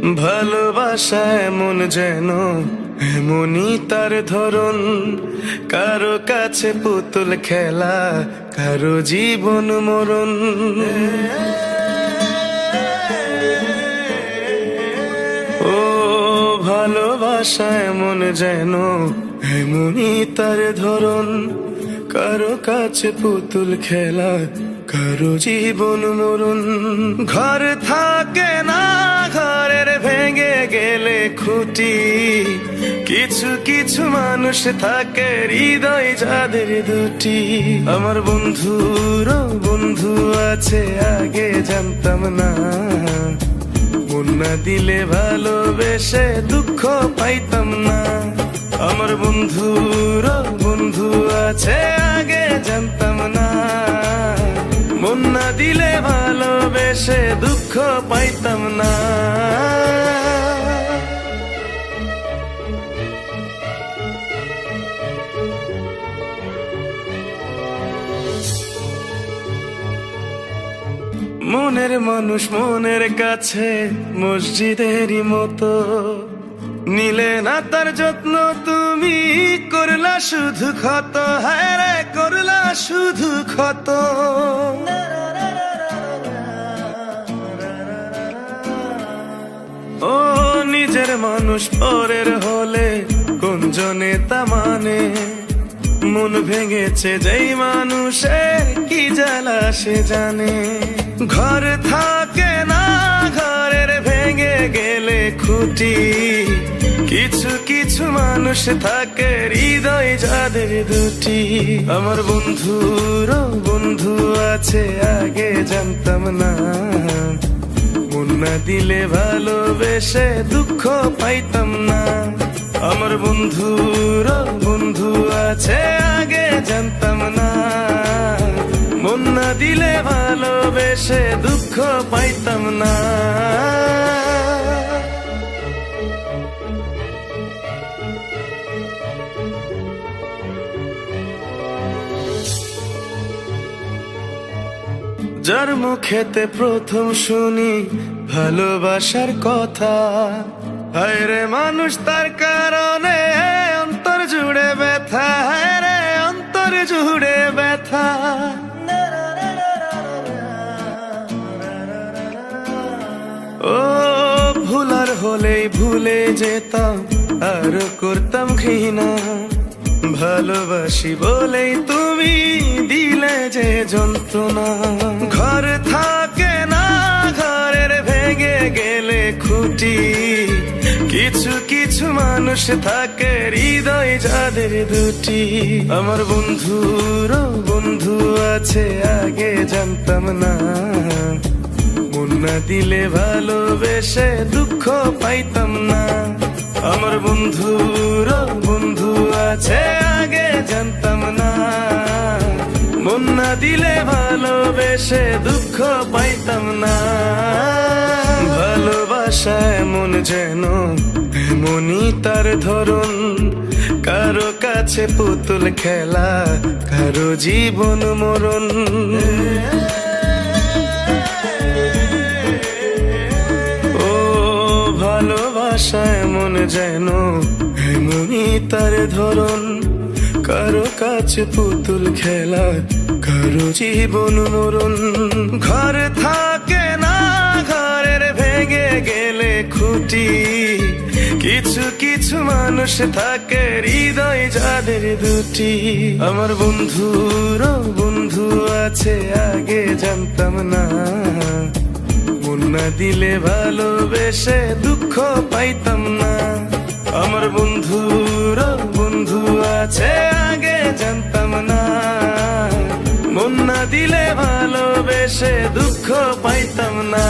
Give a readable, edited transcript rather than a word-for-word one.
ভালোবাসা এমন যেন এমনই তার ধরন, কারো কাছে পুতুল খেলা, কারো জীবন মরণ। ও ভালোবাসা এমন যেন এমনই তার ধরন, কারো কাছে পুতুল খেলা, কারো জীবন মরণ। ঘর থাকে না, ঘরের ভেঙে গেলে খুঁটি, কিছু কিছু মানুষ থাকে হৃদয় যাদের দুটি। আমার বন্ধুর বন্ধু আছে আগে জানতাম না, মন না দিলে ভালোবেসে দুঃখ পাইতাম না। আমার বন্ধুর বন্ধু আছে আগে জানতাম না, মন না দিলে ভালোবেসে দুঃখ পাইতাম না। মনের মানুষ মনের কাছে মসজিদেরই মতো, নিলে না তার যত্ন তুমি করলা শুধু ক্ষত। হায় রে করলা শুধু ক্ষত। ও নিজের মানুষ পরের হলে কোন জনে তা মানে, মন ভেঙেছে যেই মানুষের কি জ্বালা সে জানে। ঘর থাকে না, ঘরের ভেঙে গেলে খুঁটি, কিছু কিছু মানুষ থাকে হৃদয় যাদের দুটি। আমার বন্ধুর বন্ধু আছে আগে জানতাম না, মন না দিলে ভালোবেসে দুঃখ পাইতাম না। আমার বন্ধুর বন্ধু আছে আগে জানতাম না, মন না দিলে ভালোবেসে দুঃখ পাইতাম না। যার মুখেতে প্রথম শুনি ভালোবাসার কথা, হায় রে মানুষ তার কারণে অন্তর জুড়ে ব্যথা। হায় রে অন্তর জুড়ে ব্যথা। ও ভুলার হলেই ভুলে যেতাম, আর করতাম ঘৃণা। ভালোবাসি বলেই তুমি দিলে যে যন্ত্রণা। ঘর থাকে না, ঘরের ভেঙে গেলে খুঁটি, কিছু কিছু মানুষ থাকে হৃদয় যাদের দুটি। আমার বন্ধুর বন্ধু আছে আগে জানতাম না, মন না দিলে ভালোবেসে দুঃখ পাইতাম না। আমার বন্ধুর বন্ধু আছে আগে জানতাম না, মন না দিলে ভালোবেসে দুঃখ পাইতাম না। ভালোবাসা এমন যেন এমনই তার ধরন, কারো কাছে পুতুল খেলা, কারো জীবন মরণ। ভালোবাসা এমন যেন এমনই তার ধরন, কারো কাছে পুতুল খেলা, কারো জীবন মরণ। ঘর থাকে না, ঘরের ভেঙে গেলে খুঁটি, কিছু কিছু মানুষ থাকে হৃদয় যাদের দুটি। আমার বন্ধুর বন্ধু আছে আগে জানতাম না, মন না দিলে ভালোবেসে দুঃখ পাইতাম না। আমার বন্ধুর বন্ধু আছে আগে জানতাম না, মন না দিলে ভালোবেসে দুঃখ পাইতাম না।